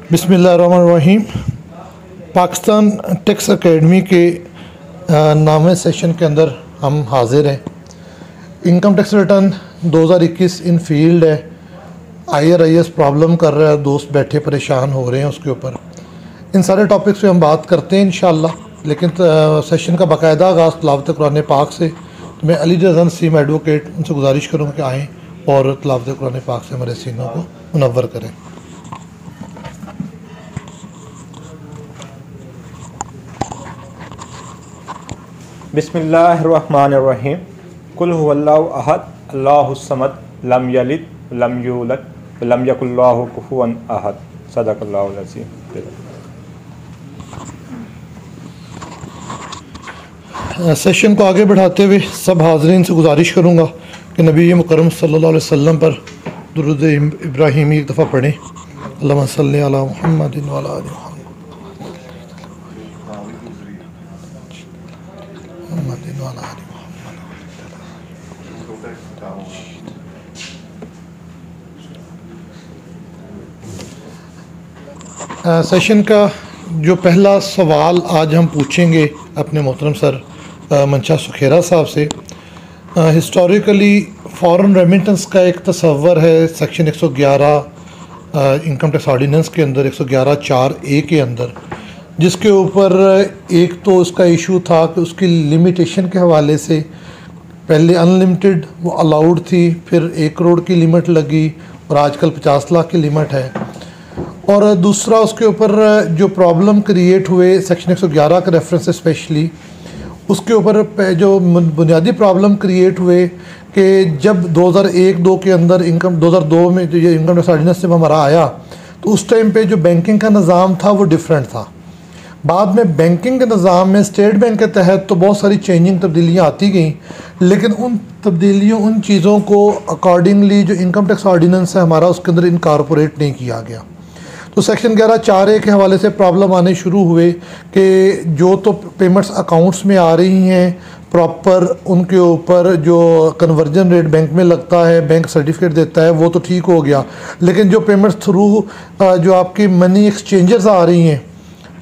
बिस्मिल्लाहिर्रहमानिर्रहीम। Pakistan tax academy के नामे session के अंदर हम हाजिर हैं। इनकम टैक्स रिटर्न 2021 इन फील्ड है। IRIS प्रॉब्लम कर रहा है, दोस्त बैठे परेशान हो रहे हैं उसके ऊपर। इन सारे टॉपिक्स पे हम बात करते हैं इंशाअल्लाह, लेकिन सेशन का बाकायदा आगाज़ तिलावत कुरान पाक से। तो मैं अली रज़ा नसीम एडवोकेट उनसे गुजारिश करूँगा कि आएँ और तिलावत कुरान पाक से हमारे सीनों को मुनव्वर करें। बिस्मिल्लाहिर्रहमानिर्रहीम। कुल हुवल्लाहु अहद अल्लाहुस समद लम यलिद लम यूलद वलम यकुल लहु कुफुवन अहद। सदक़ल्लाहुल अज़ीम। सेशन को आगे बढ़ाते हुए सब हाज़रीन से गुजारिश करूँगा कि नबी मुकर्रम सल्लल्लाहु अलैहि वसल्लम पर दुरूद इब्राहिमी एक दफ़ा पढ़ें। अल्लाहुम्मा सल्लि अला मुहम्मदिन व अला आलि मुहम्मद। सेशन का जो पहला सवाल आज हम पूछेंगे अपने मोहतरम सर मंशा सुखेरा साहब से। हिस्टोरिकली फ़ॉरेन रेमिटेंस का एक तस्वर है सेक्शन 111 इनकम टैक्स ऑर्डिनेंस के अंदर 111(4)(a) के अंदर, जिसके ऊपर एक तो उसका इशू था कि उसकी लिमिटेशन के हवाले से पहले अनलिमिटेड वो अलाउड थी, फिर 1 करोड़ की लिमिट लगी और आजकल 50 लाख की लिमिट है। और दूसरा उसके ऊपर जो प्रॉब्लम क्रिएट हुए सेक्शन 111 का रेफरेंस स्पेशली, उसके ऊपर जो बुनियादी प्रॉब्लम क्रिएट हुए कि जब 2001-2 के अंदर इनकम 2002 में जो ये इनकम टैक्स ऑर्डिनेंस जब हमारा आया तो उस टाइम पे जो बैंकिंग का निज़ाम था वो डिफरेंट था। बाद में बैंकिंग के निज़ाम में स्टेट बैंक के तहत तो बहुत सारी चेंजिंग तब्दीलियाँ आती गईं, लेकिन उन तब्दीलियों उन चीज़ों को अकॉर्डिंगली जो इनकम टैक्स ऑर्डिनेंस है हमारा उसके अंदर इनकॉर्पोरेट नहीं किया गया। तो सेक्शन 11(4)(a) के हवाले से प्रॉब्लम आने शुरू हुए कि जो तो पेमेंट्स अकाउंट्स में आ रही हैं प्रॉपर, उनके ऊपर जो कन्वर्जन रेट बैंक में लगता है, बैंक सर्टिफिकेट देता है, वो तो ठीक हो गया, लेकिन जो पेमेंट्स थ्रू जो आपकी मनी एक्सचेंजर्स आ रही हैं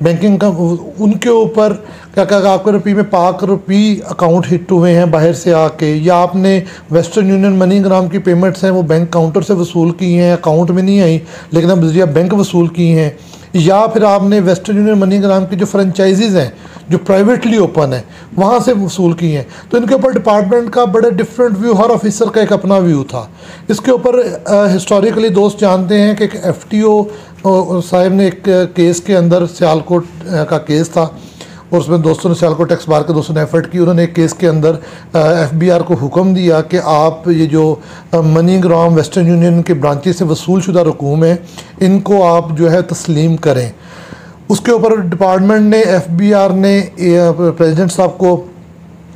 बैंकिंग का, उनके ऊपर क्या क्या आपके रुपये में पाक रुपये अकाउंट हिट हुए हैं बाहर से आके, या आपने वेस्टर्न यूनियन मनी ग्राम की पेमेंट्स हैं वो बैंक काउंटर से वसूल की हैं, अकाउंट में नहीं आई लेकिन अब जरिए बैंक वसूल की हैं, या फिर आपने वेस्टर्न यूनियन मनी ग्राम की जो फ्रेंचाइजीज़ हैं जो प्राइवेटली ओपन है वहाँ से वसूल की हैं। तो इनके ऊपर डिपार्टमेंट का बड़ा डिफरेंट व्यू, हर ऑफिसर का एक अपना व्यू था। इसके ऊपर हिस्टोरिकली दोस्त जानते हैं कि एक FTO साहब ने एक केस के अंदर सियालकोट का केस था और उसमें दोस्तों ने सियालकोट टैक्स बार के दोस्तों ने एफर्ट की, उन्होंने एक केस के अंदर FBR को हुक्म दिया कि आप ये जो मनी ग्राम वेस्टर्न यूनियन के ब्रांचेस से वसूल शुदा रकूम है इनको आप जो है तस्लीम करें। उसके ऊपर डिपार्टमेंट ने FBR ने प्रेसिडेंट साहब को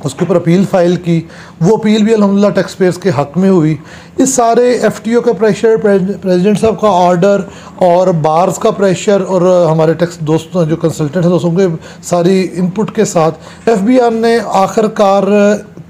उसके ऊपर अपील फ़ाइल की। वो अपील भी अल्हम्दुलिल्लाह टैक्स पेयर्स के हक़ में हुई। इस सारे FTO का प्रेशर, प्रेसिडेंट साहब का ऑर्डर और बार्स का प्रेशर और हमारे टैक्स दोस्तों जो कंसल्टेंट हैं दोस्तों के सारी इनपुट के साथ FBR ने आखिरकार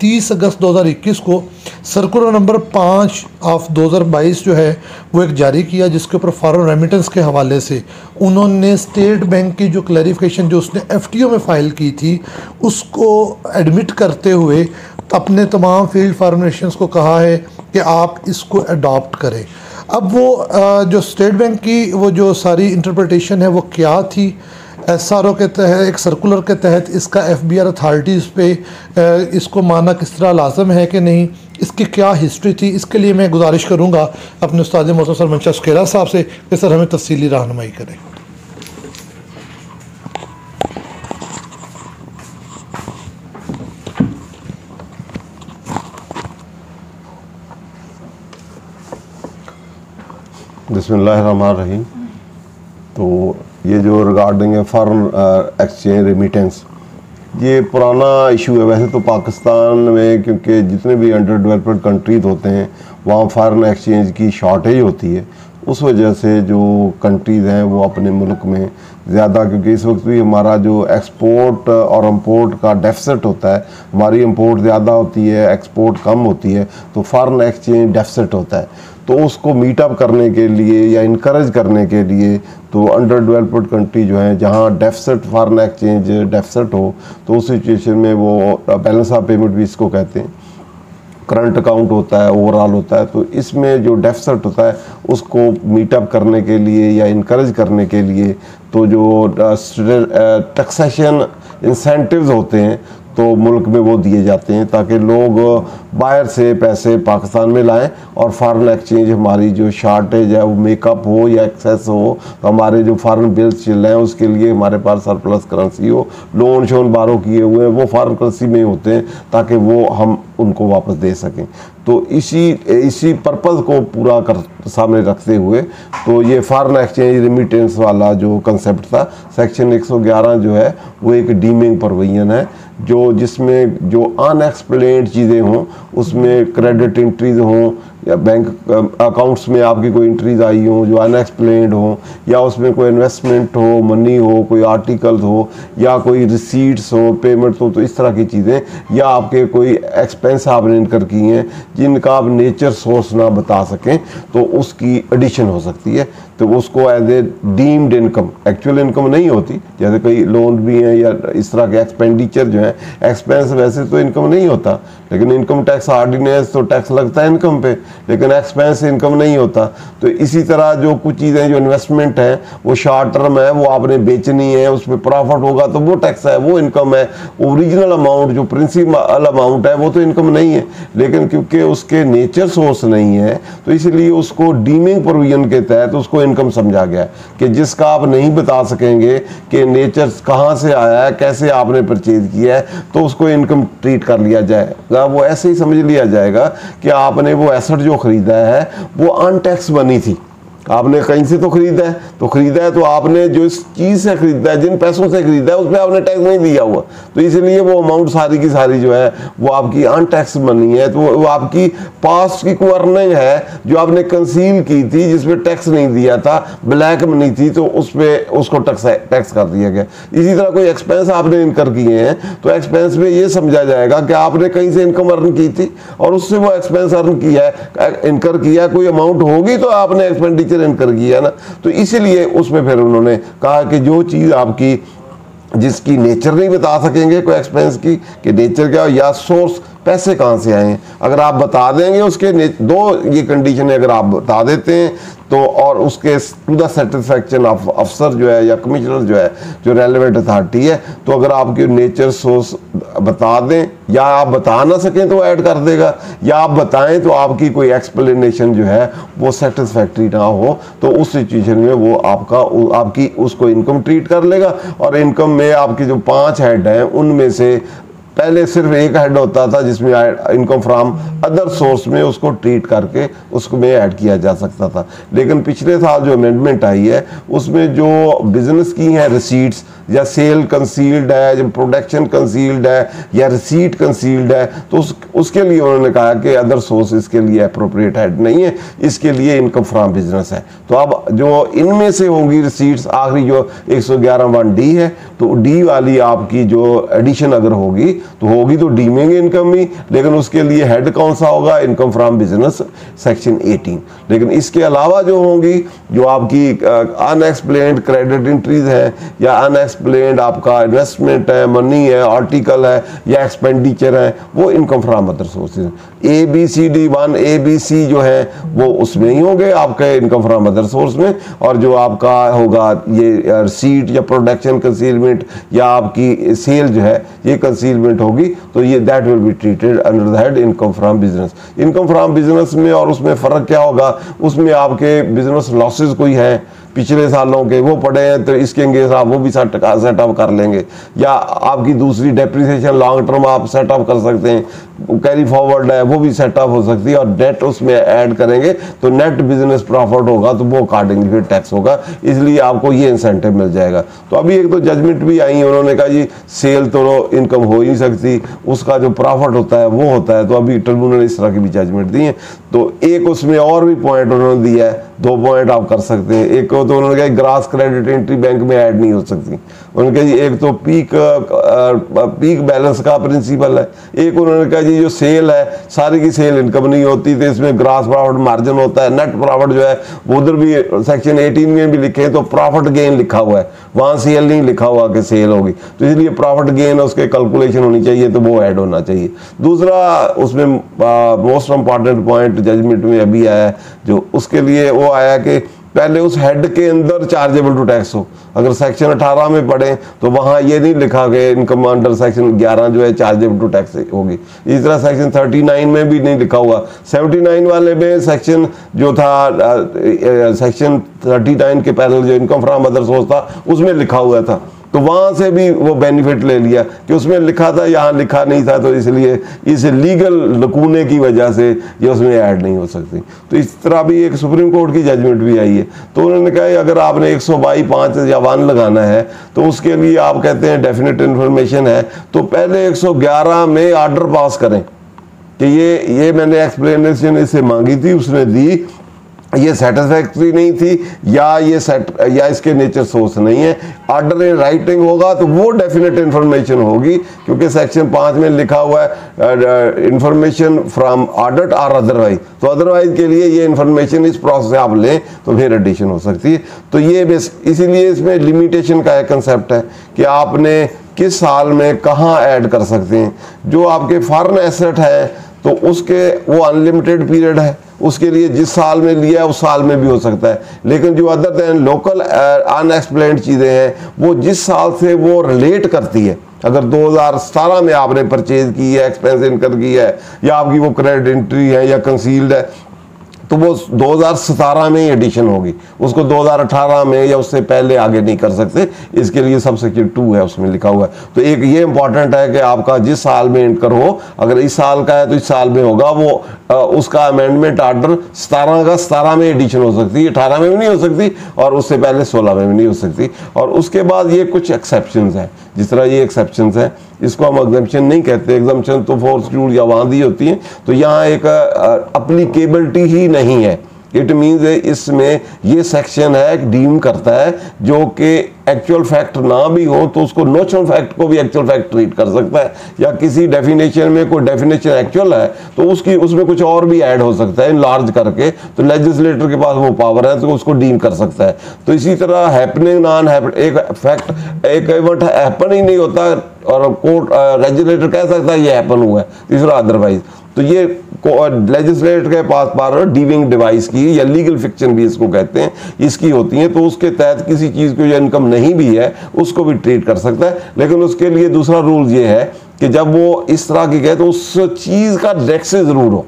30 अगस्त 2021 को सर्कुलर नंबर 5 ऑफ 2022 जो है वो एक जारी किया, जिसके ऊपर फॉरेन रेमिटेंस के हवाले से उन्होंने स्टेट बैंक की जो क्लैरिफिकेशन जो उसने FTO में फ़ाइल की थी उसको एडमिट करते हुए अपने तमाम फील्ड फॉर्मेशंस को कहा है कि आप इसको अडॉप्ट करें। अब वो जो स्टेट बैंक की वो जो सारी इंटरप्रिटेशन है वो क्या थी, SRO के तहत एक सर्कुलर के तहत इसका FBR अथॉरिटीज़ पे इसको मानना किस तरह लाजम है कि नहीं, इसकी क्या हिस्ट्री थी, इसके लिए मैं गुजारिश करूँगा अपने उस्ताद मोहतरम सर मंशा सुखेरा साहब से कि सर हमें तफसीली रहनुमाई करें। बिस्मिल्लाहिर्रहमानिर्रहीम। तो ये जो रिगार्डिंग फॉरेन एक्सचेंज रेमिटेंस, ये पुराना इशू है वैसे तो पाकिस्तान में, क्योंकि जितने भी अंडर डेवलप्ड कंट्रीज होते हैं वहाँ फॉरेन एक्सचेंज की शॉर्टेज होती है। उस वजह से जो कंट्रीज़ हैं वो अपने मुल्क में ज़्यादा, क्योंकि इस वक्त भी हमारा जो एक्सपोर्ट और इंपोर्ट का डेफिसिट होता है, हमारी इंपोर्ट ज़्यादा होती है एक्सपोर्ट कम होती है, तो फॉरेन एक्सचेंज डेफिसिट होता है। तो उसको मीटअप करने के लिए या इनकरेज करने के लिए तो अंडर डेवलप्ड कंट्री जो है जहाँ डेफिसिट फॉरेन एक्सचेंज डेफिसिट हो तो उस सिचुएशन में वो बैलेंस ऑफ पेमेंट भी इसको कहते हैं, करंट अकाउंट होता है, ओवरऑल होता है, तो इसमें जो डेफिसिट होता है उसको मीटअप करने के लिए या इनकरेज करने के लिए तो जो टैक्सेशन इंसेंटिव्स होते हैं तो मुल्क में वो दिए जाते हैं ताकि लोग बाहर से पैसे पाकिस्तान में लाएं और फॉरेन एक्सचेंज हमारी जो शॉर्टेज है वो मेकअप हो या एक्सेस हो, तो हमारे जो फॉरेन बिल्स चल रहे हैं उसके लिए हमारे पास सरप्लस करेंसी हो, लोन शोन बारो किए हुए हैं वो फॉरेन करेंसी में होते हैं ताकि वो हम उनको वापस दे सकें। तो इसी पर्पज़ को पूरा कर सामने रखते हुए तो ये फॉरेन एक्सचेंज रिमिटेंस वाला जो कंसेप्ट था, सेक्शन 111 जो है वो एक डीमिंग प्रोविजन है जो जिसमें जो अनएक्सप्लेन्ड चीज़ें हों, उसमें क्रेडिट एंट्रीज हों या बैंक अकाउंट्स में आपकी कोई एंट्रीज आई हो जो अनएक्सप्लेन्ड हो, या उसमें कोई इन्वेस्टमेंट हो, मनी हो, कोई आर्टिकल्स हो, या कोई रिसीट्स हो, पेमेंट हो, तो इस तरह की चीज़ें, या आपके कोई एक्सपेंस आपने इनकर किए हैं जिनका आप नेचर सोर्स ना बता सकें तो उसकी एडिशन हो सकती है। तो उसको as a deemed income, actual income नहीं होती, जैसे कोई लोन भी हैं या इस तरह के एक्सपेंडिचर जो है, एक्सपेंस वैसे तो इनकम नहीं होता लेकिन इनकम टैक्स ऑर्डिनेंस तो टैक्स लगता है इनकम पे, लेकिन एक्सपेंस इनकम नहीं होता। तो इसी तरह जो कुछ चीज़ें जो इन्वेस्टमेंट है वो शॉर्ट टर्म है, वो आपने बेचनी है, उसमें प्रॉफिट होगा तो वो टैक्स है, वो इनकम है। ओरिजिनल अमाउंट जो प्रिंसिपल अमाउंट है वो तो इनकम नहीं है, लेकिन क्योंकि उसके नेचर सोर्स नहीं है तो इसलिए उसको डीमिंग प्रोविजन के तहत उसको इनकम समझा गया कि जिसका आप नहीं बता सकेंगे कि नेचर कहाँ से आया है, कैसे आपने परचेज किया है, तो उसको इनकम ट्रीट कर लिया जाएगा। वो ऐसे ही समझ लिया जाएगा कि आपने वो एसेट जो खरीदा है वो अनटैक्स बनी थी, आपने कहीं से तो खरीदा है तो आपने जो इस चीज़ से खरीदा है, जिन पैसों से खरीदा है उस पर आपने टैक्स नहीं दिया हुआ, तो इसलिए वो अमाउंट सारी की सारी जो है वो आपकी अनटैक्स बनी है। तो वो आपकी पास्ट की कोई अर्निंग है जो आपने कंसील की थी जिसमें टैक्स नहीं दिया था, ब्लैक मनी थी, तो उस पर उसको टैक्स कर दिया गया। इसी तरह कोई एक्सपेंस आपने इनकर किए हैं तो एक्सपेंस में ये समझा जाएगा कि आपने कहीं से इनकम अर्न की थी और उससे वो एक्सपेंस अर्न किया है, इनकर किया, कोई अमाउंट होगी तो आपने एक्सपेंडिचर इनकर किया ना। तो इसीलिए उसमें फिर उन्होंने कहा कि जो चीज़ आपकी जिसकी नेचर नहीं बता सकेंगे कोई एक्सपेंस की कि नेचर क्या हो या सोर्स पैसे कहाँ से आए हैं, अगर आप बता देंगे उसके दो ये कंडीशन है, अगर आप बता देते हैं तो और उसके टू द सेटिस्फैक्शन ऑफ अफसर जो है या कमिश्नर जो है जो रेलेवेंट अथॉरिटी है, तो अगर आपकी नेचर सोर्स बता दें या आप बता ना सकें तो ऐड कर देगा, या आप बताएं तो आपकी कोई एक्सप्लेनेशन जो है वो सेटिस्फैक्ट्री ना हो तो उस सिचुएशन में वो आपकी उसको इनकम ट्रीट कर लेगा। और इनकम में आपके जो 5 हेड हैं उनमें से पहले सिर्फ एक हेड होता था जिसमें इनकम फ्रॉम अदर सोर्स में उसको ट्रीट करके उसको में ऐड किया जा सकता था, लेकिन पिछले साल जो अमेंडमेंट आई है उसमें जो बिजनेस की हैं रिसीट्स या सेल कंसील्ड है, जब प्रोडक्शन कंसील्ड है या रिसीट कंसील्ड है, तो उसके लिए उन्होंने कहा कि अदर सोर्स इसके लिए अप्रोप्रिएट हेड नहीं है, इसके लिए इनकम फ्रॉम बिजनेस है। तो अब जो इनमें से होंगी रिसीट्स, आखिरी जो 111(1)D है, तो डी वाली आपकी जो एडिशन अगर होगी तो डीमिंग इनकम ही, लेकिन उसके लिए हेड कौन सा होगा, इनकम फ्रॉम बिजनेस सेक्शन 18। लेकिन इसके अलावा जो होंगी जो आपकी अनएक्सप्लेन्ड क्रेडिट एंट्रीज है या अनएक्सप्लेन्ड आपका इन्वेस्टमेंट है, मनी है, आर्टिकल है या एक्सपेंडिचर है, वो income from other sources ABCD1 ABC जो है वो उसमें ही होंगे आपके इनकम फ्रॉम अदर सोर्स में, और जो आपका होगा ये रिसीट या प्रोडक्शन कंसीलमेंट या आपकी सेल जो है ये कंसीलमेंट होगी, तो ये that will be treated under the head income from business. Income from business में और उसमें फ़र्क क्या होगा, उसमें आपके बिजनेस लॉसेस कोई है पिछले सालों के वो पड़े हैं तो इसके अंगेज आप वो भी सेटअप कर लेंगे, या आपकी दूसरी डेप्रिसिएशन लॉन्ग टर्म आप सेटअप कर सकते हैं, कैरी फॉरवर्ड है वो भी सेटअप हो सकती है, और नेट उसमें ऐड करेंगे तो नेट बिजनेस प्रॉफिट होगा तो वो अकॉर्डिंगली फिर टैक्स होगा, इसलिए आपको ये इंसेंटिव मिल जाएगा। तो अभी एक तो जजमेंट भी आई है, उन्होंने कहा जी सेल तो इनकम हो ही नहीं सकती, उसका जो प्रॉफिट होता है वो होता है, तो अभी ट्रिब्यूनल इस तरह की भी जजमेंट दी है। तो एक उसमें और भी पॉइंट उन्होंने दिया है, 2 पॉइंट आप कर सकते हैं। एक तो उन्होंने कहा ग्रास क्रेडिट एंट्री बैंक में ऐड नहीं हो सकती, उनके जी एक तो पीक बैलेंस का प्रिंसिपल है, एक उन्होंने कहा जी जो सेल है सारी की सेल इनकम नहीं होती, तो इसमें ग्रास प्रॉफिट मार्जिन होता है, नेट प्रॉफिट जो है उधर भी सेक्शन 18 में भी लिखे हैं तो प्रॉफिट गेन लिखा हुआ है, वहाँ सेल नहीं लिखा हुआ कि सेल होगी, तो इसलिए प्रॉफिट गेन उसके कैलकुलेशन होनी चाहिए, तो वो ऐड होना चाहिए। दूसरा उसमें मोस्ट इंपॉर्टेंट पॉइंट जजमेंट में अभी आया जो उसके लिए वो आया कि पहले उस हेड के अंदर चार्जेबल टू टैक्स हो। अगर सेक्शन 18 में पढ़े तो वहाँ ये नहीं लिखा कि इनकम अंडर सेक्शन 11 जो है चार्जेबल टू टैक्स होगी। इस तरह सेक्शन 39 में भी नहीं लिखा हुआ। 79 वाले में सेक्शन जो था सेक्शन 39 के पहले जो इनकम फ्रॉम अदर सोर्स था उसमें लिखा हुआ था, तो वहाँ से भी वो बेनिफिट ले लिया कि उसमें लिखा था यहाँ लिखा नहीं था, तो इसलिए इस लीगल लकूने की वजह से ये उसमें ऐड नहीं हो सकती। तो इस तरह भी एक सुप्रीम कोर्ट की जजमेंट भी आई है, तो उन्होंने कहा अगर आपने 122(5) या 1 लगाना है तो उसके लिए आप कहते हैं डेफिनेट इन्फॉर्मेशन है, तो पहले 111 में ऑर्डर पास करें कि ये मैंने एक्सप्लेनेशन इससे मांगी थी, उसने दी, ये सेटिस्फैक्ट्री नहीं थी या इसके नेचर सोर्स नहीं है। ऑर्डर इन राइटिंग होगा तो वो डेफिनेट इन्फॉर्मेशन होगी, क्योंकि सेक्शन 5 में लिखा हुआ है इन्फॉर्मेशन फ्रॉम ऑर्डर और अदरवाइज, तो अदरवाइज के लिए ये इन्फॉर्मेशन इस प्रोसेस से आप लें तो फिर एडिशन हो सकती है। तो ये इसीलिए इसमें लिमिटेशन का एक कंसेप्ट है कि आपने किस साल में कहाँ ऐड कर सकते हैं। जो आपके फॉरेन एसेट है तो उसके वो अनलिमिटेड पीरियड है, उसके लिए जिस साल में लिया है उस साल में भी हो सकता है, लेकिन जो अदर देन लोकल अनएक्सप्लेन्ड चीज़ें हैं वो जिस साल से वो रिलेट करती है, अगर 2017 में आपने परचेज की है, एक्सपेंस इनकर की है, या आपकी वो क्रेडिट एंट्री है या कंसील्ड है, तो वो 2017 में ही एडिशन होगी, उसको 2018 में या उससे पहले आगे नहीं कर सकते। इसके लिए सब सेक्शन 2 है उसमें लिखा हुआ है। तो एक ये इंपॉर्टेंट है कि आपका जिस साल में इनकर हो, अगर इस साल का है तो इस साल में होगा, वो उसका अमेंडमेंट आर्डर 17 का 17 में एडिशन हो सकती है, 18 में भी नहीं हो सकती और उससे पहले 16 में भी नहीं हो सकती। और उसके बाद ये कुछ एक्सेप्शंस हैं, जिस तरह ये एक्सेप्शंस हैं इसको हम एग्जम्पशन नहीं कहते, एग्जम्पशन तो फोर्स रूल या वहाँ दी होती है, तो यहाँ एक अप्लीकेबिलिटी ही नहीं है। इट मीन्स इसमें ये सेक्शन है डीम करता है जो कि एक्चुअल फैक्ट ना भी हो तो उसको नोशनल फैक्ट को भी एक्चुअल फैक्ट ट्रीट कर सकता है, या किसी डेफिनेशन में कोई डेफिनेशन एक्चुअल है तो उसमें कुछ और भी ऐड हो सकता है इनलार्ज करके, तो लेजिस्लेटर के पास वो पावर है तो उसको डीम कर सकता है। तो इसी तरह हैपनिंग नॉन हैपन, एक फैक्ट एक इवेंट हैपन ही नहीं होता और कोर्ट लेजिस्लेटर कह सकता है ये हैपन हुआ है, तीसरा अदरवाइज, तो ये लेजिस्लेटर के पास पावर डीविंग डिवाइस की या लीगल फिक्शन भी इसको कहते हैं, इसकी होती है, तो उसके तहत किसी चीज़ को जो इनकम नहीं भी है उसको भी ट्रीट कर सकता है। लेकिन उसके लिए दूसरा रूल ये है कि जब वो इस तरह की कहे तो उस चीज़ का नेक्सस जरूर हो,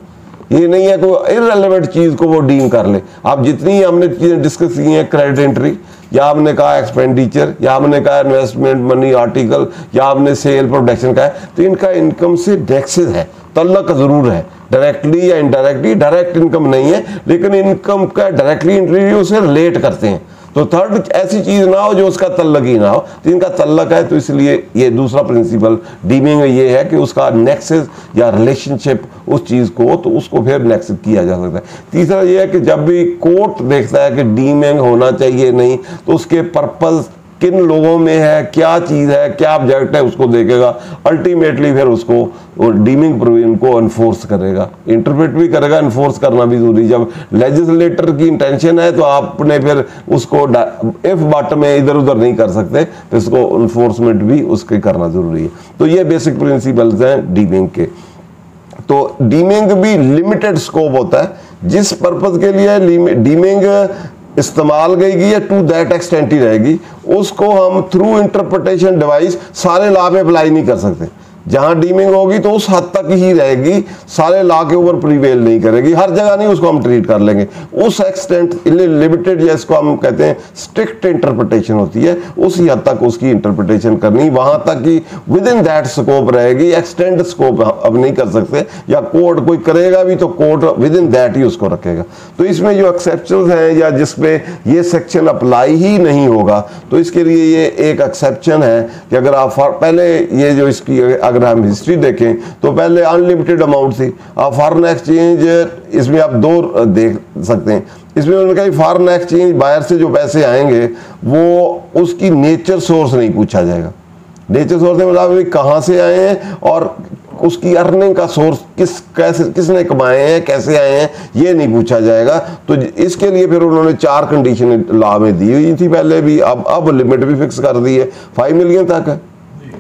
ये नहीं है कोई इररिलेवेंट चीज़ को वो डीम कर ले। आप जितनी हमने चीज़ें डिस्कस की हैं, क्रेडिट एंट्री या आपने कहा एक्सपेंडिचर या आपने कहा इन्वेस्टमेंट मनी आर्टिकल या आपने सेल प्रोडक्शन का है, तो इनका इनकम से नेक्सस है, तल्लक जरूर है, डायरेक्टली या इनडायरेक्टली। डायरेक्ट इनकम नहीं है लेकिन इनकम का डायरेक्टली इंटरव्यू से रिलेट करते हैं। तो थर्ड ऐसी चीज ना हो जो उसका तल्लक ही ना हो, तो इनका तल्लक है, तो इसलिए ये दूसरा प्रिंसिपल डीमिंग में ये है कि उसका नेक्सस या रिलेशनशिप उस चीज को, तो उसको फिर नेक्सस किया जा सकता है। तीसरा ये है कि जब भी कोर्ट देखता है कि डीमिंग होना चाहिए नहीं, तो उसके पर्पज किन लोगों में है, क्या चीज़ है, क्या ऑब्जेक्ट है, उसको देखेगा, अल्टीमेटली फिर उसको डीमिंग प्रोविजन को एनफोर्स करेगा, इंटरप्रेट भी करेगा, एनफोर्स करना भी जरूरी। जब लेजिस्लेटर की इंटेंशन है तो आपने फिर उसको इफ बट में इधर उधर नहीं कर सकते, तो इसको एनफोर्समेंट भी उसके करना जरूरी है। तो ये बेसिक प्रिंसिपल्स हैं डीमिंग के। तो डीमिंग भी लिमिटेड स्कोप होता है, जिस पर्पज के लिए डीमिंग इस्तेमाल गई है टू दैट एक्सटेंट ही रहेगी, उसको हम थ्रू इंटरप्रिटेशन डिवाइस सारे लॉ पे अप्लाई नहीं कर सकते। जहां डीमिंग होगी तो उस हद तक ही रहेगी, सारे लॉ के ऊपर प्रीवेल नहीं करेगी, हर जगह नहीं उसको हम ट्रीट कर लेंगे। उस एक्सटेंट लिमिटेड या इसको हम कहते हैं स्ट्रिक्ट इंटरप्रिटेशन होती है, उसी हद तक उसकी इंटरप्रिटेशन करनी, वहां तक कि विद इन दैट स्कोप रहेगी, एक्सटेंड स्कोप अब नहीं कर सकते, या कोर्ट कोई करेगा भी तो court with in that he उसको रखेगा। तो इसमें जो एक्सेप्शन है या जिसमें ये सेक्शन अप्लाई ही नहीं होगा, तो इसके लिए ये एक एक्सेप्शन है कि अगर आप पहले ये जो इसकी अगर हम हिस्ट्री देखें तो पहले अनलिमिटेड अमाउंट थी। आप फॉरेन एक्सचेंज इसमें आप दो देख सकते हैं, इसमें उन्होंने कहा फॉरेन एक्सचेंज बायर से जो पैसे आएंगे वो उसकी नेचर सोर्स नहीं पूछा जाएगा। नेचर सोर्स में मतलब कहाँ से आए हैं और उसकी अर्निंग का सोर्स किसने कमाए हैं, कैसे आए हैं, ये नहीं पूछा जाएगा। तो इसके लिए फिर उन्होंने 4 कंडीशन लॉ में दी हुई थी पहले भी, अब लिमिट भी फिक्स कर दी है, 5 मिलियन तक है,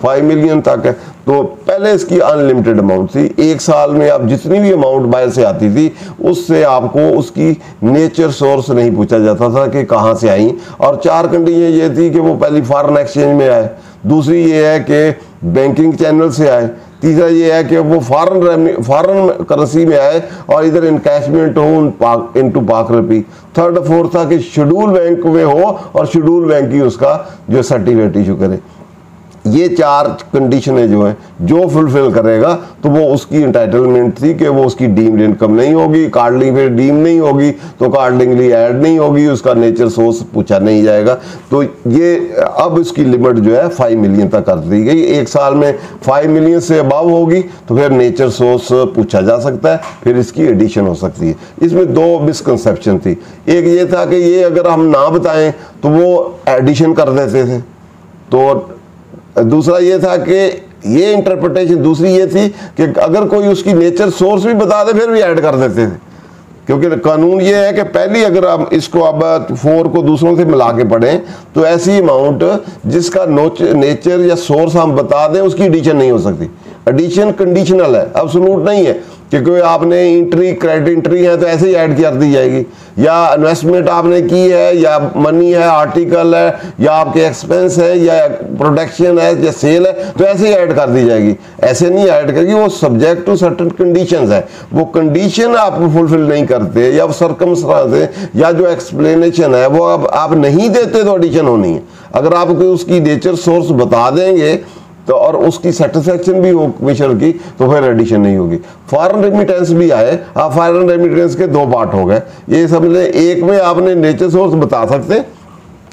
5 मिलियन तक है। तो पहले इसकी अनलिमिटेड अमाउंट थी, 1 साल में आप जितनी भी अमाउंट बाहर से आती थी उससे आपको उसकी नेचर सोर्स नहीं पूछा जाता था कि कहाँ से आई। और 4 कंडीशन ये थी कि वो पहली फॉरेन एक्सचेंज में आए, दूसरी ये है कि बैंकिंग चैनल से आए, तीसरा ये है कि वो फॉरेन करेंसी में आए और इधर इनकैशमेंट हो इनटू पाक रुपी। थर्ड फोर्थ था कि शेड्यूल बैंक में हो और शेड्यूल बैंक ही उसका जो सर्टिफिकेट इशू करे। ये 4 कंडीशनें जो हैं जो फुलफिल करेगा तो वो उसकी इंटाइटलमेंट थी कि वो उसकी डीम्ड इनकम नहीं होगी, कार्डलिंग फिर डीम नहीं होगी तो कार्डलिंगली ऐड नहीं होगी, उसका नेचर सोर्स पूछा नहीं जाएगा। तो ये अब इसकी लिमिट जो है 5 मिलियन तक कर दी गई। 1 साल में 5 मिलियन से अबव होगी तो फिर नेचर सोर्स पूछा जा सकता है, फिर इसकी एडिशन हो सकती है। इसमें 2 मिसकंसेप्शन थी। एक ये था कि ये अगर हम ना बताएं तो वो एडिशन कर देते थे, तो दूसरा ये था कि ये इंटरप्रिटेशन दूसरी ये थी कि अगर कोई उसकी नेचर सोर्स भी बता दे फिर भी ऐड कर देते थे, क्योंकि कानून ये है कि पहली अगर हम इसको अब 4 को दूसरों से मिला के पढ़ें तो ऐसी अमाउंट जिसका नेचर या सोर्स हम बता दें उसकी एडिशन नहीं हो सकती। एडिशन कंडीशनल है, एब्सोल्यूट नहीं है कि कोई आपने एंट्री क्रेडिट एंट्री है तो ऐसे ही ऐड कर दी जाएगी, या इन्वेस्टमेंट आपने की है या मनी है, आर्टिकल है या आपके एक्सपेंस है या प्रोडक्शन है या सेल है तो ऐसे ही ऐड कर दी जाएगी। ऐसे नहीं ऐड करेगी, वो सब्जेक्ट टू सर्टेन कंडीशंस है। वो कंडीशन आप फुलफिल नहीं करते या सर्कमस्टांस या जो एक्सप्लेनेशन है वो अब आप नहीं देते तो एडिशन होनी है। अगर आप उसकी नेचर सोर्स बता देंगे तो और उसकी सेटिस्फेक्शन भी हो कमीशनर की तो फिर एडिशन नहीं होगी। फॉरेन रेमिटेंस भी आए, आप फॉरेन रेमिटेंस के 2 पार्ट हो गए। ये समझ लें एक में आपने नेचर सोर्स बता सकते,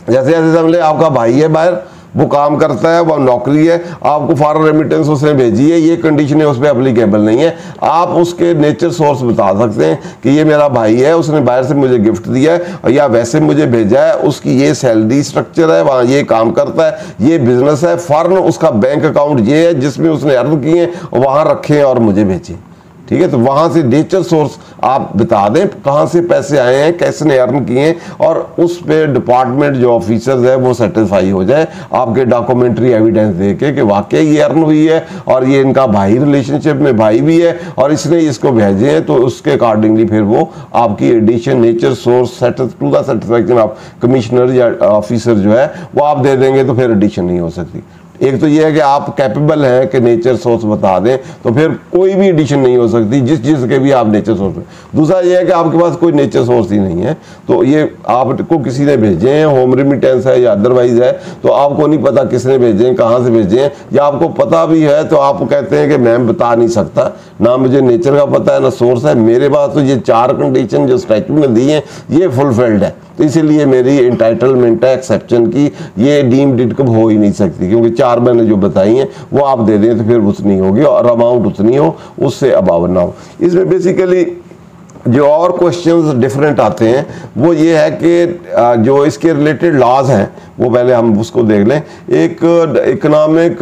जैसे जैसे समझ लें आपका भाई है बाहर, वो काम करता है, वो नौकरी है, आपको फॉरेन रेमिटेंस उसने भेजी है, ये कंडीशन उस पर एप्लीकेबल नहीं है। आप उसके नेचर सोर्स बता सकते हैं कि ये मेरा भाई है, उसने बाहर से मुझे गिफ्ट दिया है या वैसे मुझे भेजा है, उसकी ये सैलरी स्ट्रक्चर है, वहाँ ये काम करता है, ये बिजनेस है, फॉरेन उसका बैंक अकाउंट ये है जिसमें उसने अर्न किए हैं, वहाँ रखे हैं और मुझे भेजे। ठीक है, तो वहां से नेचर सोर्स आप बता दें कहां से पैसे आए हैं, कैसे ने अर्न किए हैं, और उस पे डिपार्टमेंट जो ऑफिसर्स है वो सेटिस्फाई हो जाए आपके डॉक्यूमेंट्री एविडेंस देके कि वाकई ये अर्न हुई है और ये इनका भाई रिलेशनशिप में भाई भी है और इसने इसको भेजे हैं, तो उसके अकॉर्डिंगली फिर वो आपकी addition nature source to the satisfaction of commissioner या ऑफिसर जो है वो आप दे देंगे तो फिर एडिशन नहीं हो सकती। एक तो ये है कि आप कैपेबल हैं कि नेचर सोर्स बता दें तो फिर कोई भी एडिशन नहीं हो सकती जिस के भी आप नेचर सोर्स। दूसरा ये है कि आपके पास कोई नेचर सोर्स ही नहीं है, तो ये आपको किसी ने भेजे हैं, होम रेमिटेंस है या अदरवाइज है, तो आपको नहीं पता किसने भेजे हैं, कहाँ से भेजे हैं, या आपको पता भी है तो आप कहते हैं कि मैं बता नहीं सकता, ना मुझे नेचर का पता है ना सोर्स है। मेरे पास तो ये 4 कंडीशन जो स्टैट्यूट में दी हैं ये फुलफिल्ड है, तो इसीलिए मेरी इंटाइटलमेंट है एक्सेप्शन की, ये डीम्ड इनकम हो ही नहीं सकती, क्योंकि 4 मैंने जो बताई हैं वो आप दे दें तो फिर उतनी होगी और अमाउंट उतनी हो, उससे अबाव ना हो। इसमें बेसिकली जो और क्वेश्चंस डिफरेंट आते हैं वो ये है कि जो इसके रिलेटेड लॉज हैं वो पहले हम उसको देख लें। एक इकोनॉमिक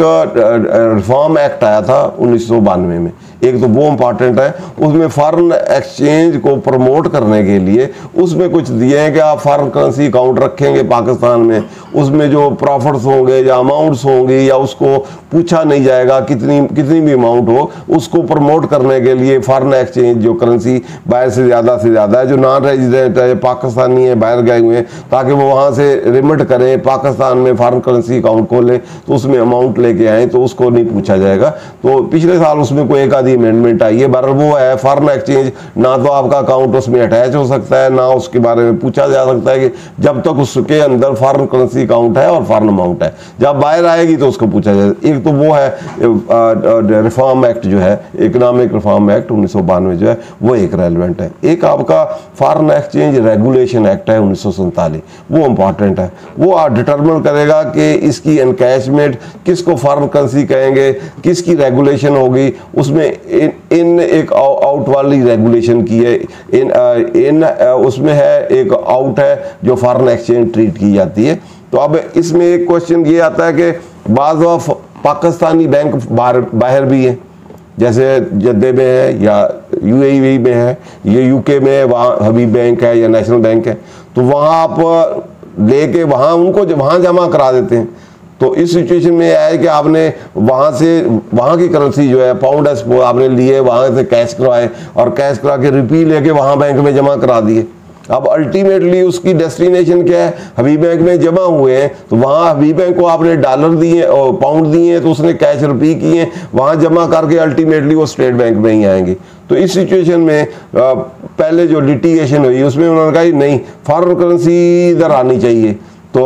रिफॉर्म एक्ट आया था 1992 में, एक तो वो इम्पॉर्टेंट है, उसमें फॉरेन एक्सचेंज को प्रमोट करने के लिए उसमें कुछ दिए हैं कि आप फॉरेन करेंसी अकाउंट रखेंगे पाकिस्तान में, उसमें जो प्रॉफिट्स होंगे या अमाउंट्स होंगे या उसको पूछा नहीं जाएगा कितनी भी अमाउंट हो, उसको प्रमोट करने के लिए फॉरेन एक्सचेंज जो करेंसी बाहर से ज़्यादा है, जो नॉन रेजिडेंट है पाकिस्तानी है बाहर गए हुए हैं, ताकि वो वहाँ से रिमिट करें पाकिस्तान में फॉरेन करेंसी अकाउंट खोलें तो उसमें अमाउंट लेके आएँ तो उसको नहीं पूछा जाएगा। तो पिछले साल उसमें कोई एक आधी अमेंडमेंट आई है, बहरहाल वो है फॉरेन एक्सचेंज ना तो आपका अकाउंट उसमें अटैच हो सकता है ना उसके बारे में पूछा जा सकता है कि जब तक उसके अंदर फॉरेन करेंसी अकाउंट है और फॉरेन अमाउंट है, जब बाहर आएगी तो उसको पूछा जाए। एक तो वो है रिफॉर्म एक्ट जो है, इकोनॉमिक रिफॉर्म एक्ट 1992 जो है वो एक रेलिवेंट है। एक आपका फॉरेन एक्सचेंज रेगुलेशन एक्ट है 1947, वो इंपॉर्टेंट है, वो डिटरमिन करेगा कि इसकी एनकैशमेंट किसको फॉरेन करेंसी कहेंगे, किसकी रेगुलेशन होगी, उसमें इन एक आउट वाली रेगुलेशन की है, इन उसमें है एक आउट है जो फॉरेन एक्सचेंज ट्रीट की जाती है। तो अब इसमें एक क्वेश्चन ये आता है कि बाज़ पाकिस्तानी बैंक बाहर भी हैं, जैसे जद्दे में है या यूएई में है, ये यूके में है, वहाँ हबीब बैंक है या नेशनल बैंक है, तो वहाँ आप लेके वहाँ उनको वहाँ जमा करा देते हैं। तो इस सिचुएशन में यह है कि आपने वहाँ से वहाँ की करेंसी जो है पाउंड है आपने लिए, वहाँ से कैश करवाए और कैश करा के रुपये लेके वहाँ बैंक में जमा करा दिए। अब अल्टीमेटली उसकी डेस्टिनेशन क्या है, हबीब बैंक में जमा हुए हैं, तो वहाँ हबीब बैंक को आपने डॉलर दिए और पाउंड दिए हैं, तो उसने कैश रुपये किए, वहाँ जमा करके अल्टीमेटली वो स्टेट बैंक में ही आएंगे। तो इस सिचुएशन में पहले जो लिटिगेशन हुई उसमें उन्होंने कहा नहीं, फॉरेन करेंसी इधर आनी चाहिए। तो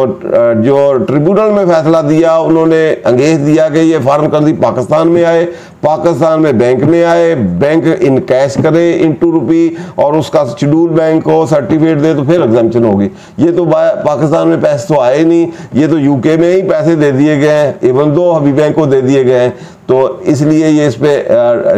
जो ट्रिब्यूनल में फैसला दिया, उन्होंने अंगेज दिया कि ये फॉरेन करेंसी पाकिस्तान में आए, पाकिस्तान में बैंक में आए, बैंक इन कैश करे इनटू रुपी और उसका शेड्यूल बैंक को सर्टिफिकेट दे, तो फिर एग्जम्पशन होगी। ये तो पाकिस्तान में पैसे तो आए नहीं, ये तो यूके में ही पैसे दे दिए गए हैं, इवन दो हबीब बैंक को दे दिए गए हैं, तो इसलिए ये इस पे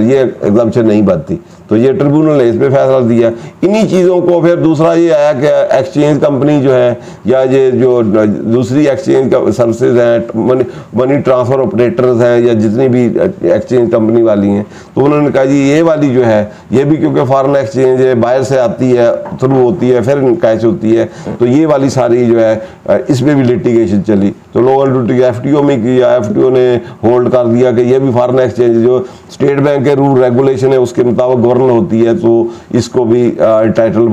ये एग्जम्पशन नहीं बनती। तो ये ट्रिब्यूनल ने इस पे फैसला दिया। इन्हीं चीज़ों को फिर दूसरा ये आया कि एक्सचेंज कंपनी जो है या ये जो दूसरी एक्सचेंज सर्विसेज हैं, मनी ट्रांसफ़र ऑपरेटर्स हैं या जितनी भी एक्सचेंज कंपनी वाली हैं, तो उन्होंने कहा जी ये वाली जो है ये भी क्योंकि फॉरेन एक्सचेंज है, बाहर से आती है, थ्रू होती है, फिर कैश होती है, तो ये वाली सारी जो है इसमें भी लिटिगेशन चली। तो लोअर FTO में किया, FTO ने होल्ड कर दिया कि ये भी फॉरेन एक्सचेंज जो स्टेट बैंक के रूल रेगुलेशन है उसके मुताबिक गवर्न होती है, तो इसको भी टाइटल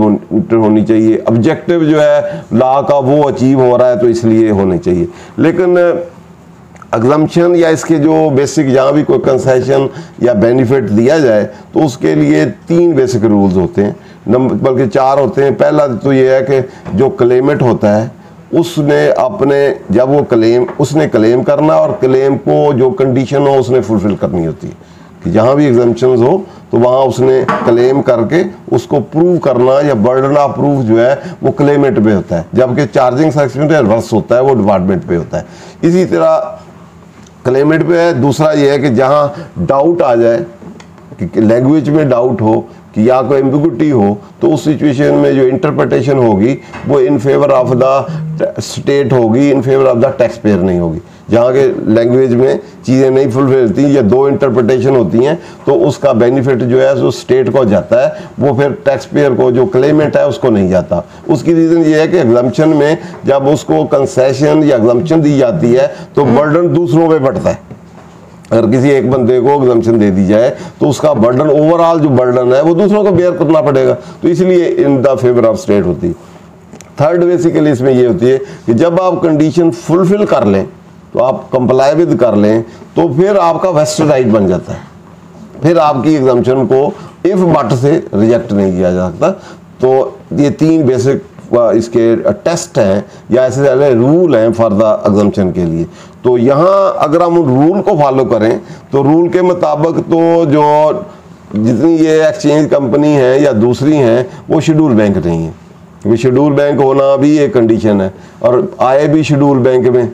होनी चाहिए। ऑब्जेक्टिव जो है लॉ का वो अचीव हो रहा है, तो इसलिए होने चाहिए। लेकिन एग्जम्पशन या इसके जो बेसिक जहाँ भी कोई कंसेशन या बेनिफिट दिया जाए तो उसके लिए 3 बेसिक रूल्स होते हैं, बल्कि 4 होते हैं। पहला तो ये है कि जो क्लेमेंट होता है उसने अपने जब वो उसने क्लेम करना और क्लेम को जो कंडीशन हो उसने फुलफिल करनी होती है कि जहाँ भी एग्जम्पशंस हो तो वहाँ उसने क्लेम करके उसको प्रूव करना या बर्डन ऑफ प्रूफ जो है वो क्लेमेंट पे होता है, जबकि चार्जिंग सेक्शन पे रिवर्स होता है, वो डिपार्टमेंट पे होता है। इसी तरह क्लेमेंट पे है। दूसरा ये है कि जहाँ डाउट आ जाए कि लैंग्वेज में डाउट हो कि या कोई एम्बिग्युइटी हो, तो उस सिचुएशन में जो इंटरप्रिटेशन होगी वो in favour of the state होगी, in favour of the tax payer नहीं होगी। जहाँ के लैंग्वेज में चीज़ें नहीं फुलफिल होती या 2 इंटरप्रिटेशन होती हैं, तो उसका बेनिफिट जो है जो स्टेट को जाता है वो फिर टैक्स पेयर को जो क्लेमेंट है उसको नहीं जाता। उसकी रीज़न ये है कि एग्जम्पशन में जब उसको कंसेशन या एग्जम्पशन दी जाती है तो बर्डन दूसरों पे बढ़ता है। अगर किसी एक बंदे को एग्जम्पशन दे दी जाए तो उसका बर्डन, ओवरऑल जो बर्डन है वो दूसरों को बेयर करना पड़ेगा, तो इसलिए in the favour of state होती है। थर्ड बेसिकली इसमें ये होती है कि जब आप कंडीशन फुलफिल कर लें, तो आप कंप्लाई विद कर लें, तो फिर आपका वेस्टेड राइट बन जाता है, फिर आपकी एग्जम्पशन को इफ बट से रिजेक्ट नहीं किया जा सकता। तो ये 3 बेसिक इसके टेस्ट हैं या ऐसे सारे रूल हैं फॉर द एग्जम्पशन के लिए। तो यहाँ अगर हम रूल को फॉलो करें तो रूल के मुताबिक तो जो जितनी ये एक्सचेंज कंपनी है या दूसरी हैं वो शेड्यूल बैंक नहीं है, क्योंकि शेड्यूल बैंक होना भी एक कंडीशन है और आए भी शेड्यूल बैंक में,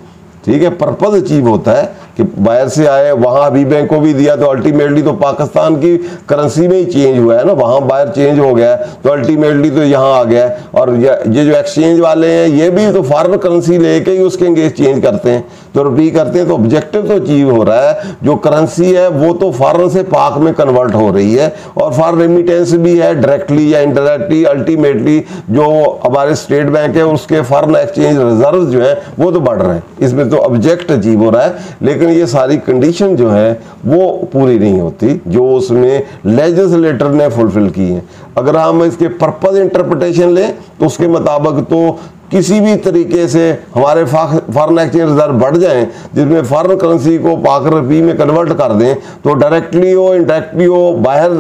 ठीक है, पर्पज अचीव होता है कि बाहर से आए, वहाँ हबीब बैंक को भी दिया तो अल्टीमेटली तो पाकिस्तान की करेंसी में ही चेंज हुआ है ना, वहाँ बाहर चेंज हो गया तो अल्टीमेटली तो यहाँ आ गया। और ये जो एक्सचेंज वाले हैं ये भी तो फॉरेन करेंसी लेके ही उसके अंगेज चेंज करते हैं, तो रुपये करते हैं, तो ऑब्जेक्टिव तो अचीव हो रहा है। जो करेंसी है वो तो फॉरेन से पाक में कन्वर्ट हो रही है और फॉरेन रेमिटेंस भी है डायरेक्टली या इनडायरेक्टली। अल्टीमेटली जो हमारे स्टेट बैंक है उसके फॉरेन एक्सचेंज रिजर्व जो है वो तो बढ़ रहे हैं, इसमें तो ऑब्जेक्ट अचीव हो रहा है। लेकिन ये सारी कंडीशन जो है वो पूरी नहीं होती जो उसमें लेजिस्लेटर ने फुलफिल की है। अगर हम इसके पर्पज इंटरप्रिटेशन लें तो उसके मुताबिक तो किसी भी तरीके से हमारे फॉरेन एक्सचेंज रिजर्व बढ़ जाएं जिसमें फॉरेन करेंसी को पाक रुपये में कन्वर्ट कर दें, तो डायरेक्टली हो इनडायरेक्टली हो बाहर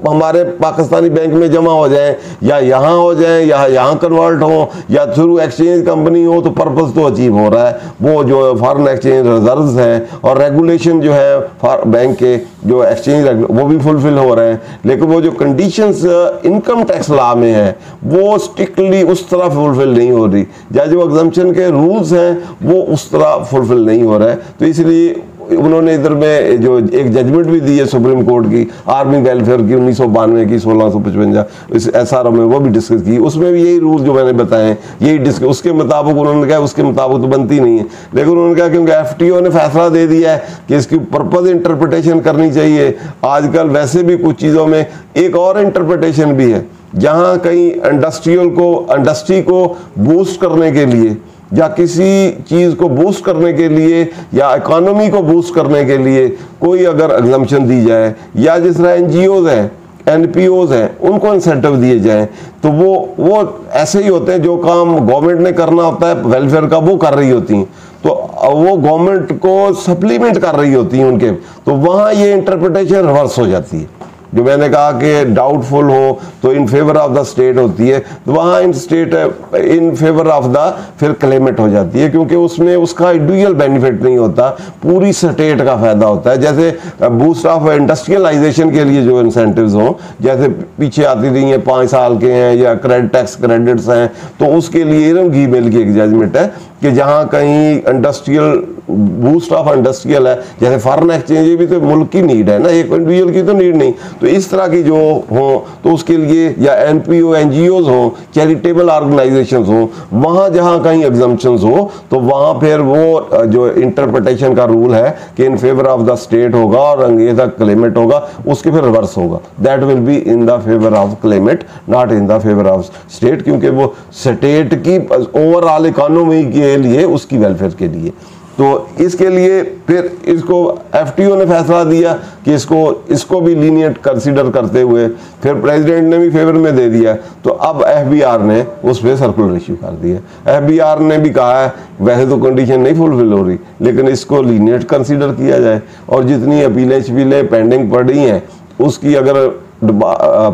हमारे पाकिस्तानी बैंक में जमा हो जाएं या यहाँ हो जाएं या यहाँ कन्वर्ट हो या थ्रू एक्सचेंज कंपनी हो, तो पर्पस तो अचीव हो रहा है। वो जो फॉरेन एक्सचेंज रिजर्व्स हैं और रेगुलेशन जो है बैंक के जो एक्सचेंज वो भी फुलफिल हो रहे हैं, लेकिन वो जो कंडीशंस इनकम टैक्स लॉ में है वो स्ट्रिक्टली उस तरह फुलफिल नहीं हो रही, या जो एग्जम्पशन के रूल्स हैं वो उस तरह फुलफिल नहीं हो रहा है। तो इसलिए उन्होंने इधर में जो एक जजमेंट भी दी है सुप्रीम कोर्ट की आर्मी वेलफेयर की 1992 की 1655 इस SRO में, वो भी डिस्कस की। उसमें भी यही रूल जो मैंने बताए यही डिस्कस, उसके मुताबिक उन्होंने कहा उसके मुताबिक तो बनती नहीं है, लेकिन उन्होंने कहा क्योंकि FTO ने फैसला दे दिया है कि इसकी पर्पज इंटरप्रिटेशन करनी चाहिए। आजकल वैसे भी कुछ चीज़ों में एक और इंटरप्रिटेशन भी है, जहाँ कहीं इंडस्ट्री को बूस्ट करने के लिए या किसी चीज़ को बूस्ट करने के लिए या इकोनॉमी को बूस्ट करने के लिए कोई अगर एग्जम्पशन दी जाए, या जिस तरह NGOs हैं, NPOs हैं, उनको इंसेंटिव दिए जाएं, तो वो ऐसे ही होते हैं जो काम गवर्नमेंट ने करना होता है वेलफेयर का, वो कर रही होती हैं, तो वो गवर्नमेंट को सप्लीमेंट कर रही होती हैं उनके, तो वहाँ ये इंटरप्रिटेशन रिवर्स हो जाती है। जो मैंने कहा कि डाउटफुल हो तो इन फेवर ऑफ द स्टेट होती है, तो वहाँ इन फेवर ऑफ द फिर क्लेमेट हो जाती है, क्योंकि उसमें उसका इंडिविजुअल बेनिफिट नहीं होता, पूरी स्टेट का फायदा होता है। जैसे बूस्ट ऑफ इंडस्ट्रियलाइजेशन के लिए जो इंसेंटिव्स हों, जैसे पीछे आती रही हैं 5 साल के हैं या टैक्स क्रेडिट्स हैं, तो उसके लिए इरम घी मिल की एक जजमेंट है कि जहाँ कहीं इंडस्ट्रियल बूस्ट ऑफ इंडस्ट्रियल है, जैसे फॉरेन एक्सचेंज, ये भी तो मुल्क की नीड है ना, एक इंडिविजुअल की तो नीड नहीं, तो इस तरह की जो हो तो उसके लिए, या NPO NGOs हो, चैरिटेबल ऑर्गेनाइजेशंस हो, वहाँ जहाँ कहीं एग्जम्पशंस हो तो वहाँ फिर वो जो इंटरप्रिटेशन का रूल है कि इन फेवर ऑफ द स्टेट होगा और अंगेजा क्लेमेट होगा, उसके फिर रिवर्स होगा, that will be in the favour of Clement not in the favour of state, क्योंकि वो स्टेट की ओवरऑल इकोनॉमी के लिए, उसकी वेलफेयर के लिए। तो इसके लिए फिर इसको FTO ने फैसला दिया कि इसको भी लीनियंट कंसीडर करते हुए फिर प्रेसिडेंट ने भी फेवर में दे दिया, तो अब FBR ने उस पर सर्कुलर इश्यू कर दिया। FBR ने भी कहा है वैसे तो कंडीशन नहीं फुलफिल हो रही, लेकिन इसको लीनियंट कंसीडर किया जाए, और जितनी अपीलें पेंडिंग पड़ी हैं उसकी अगर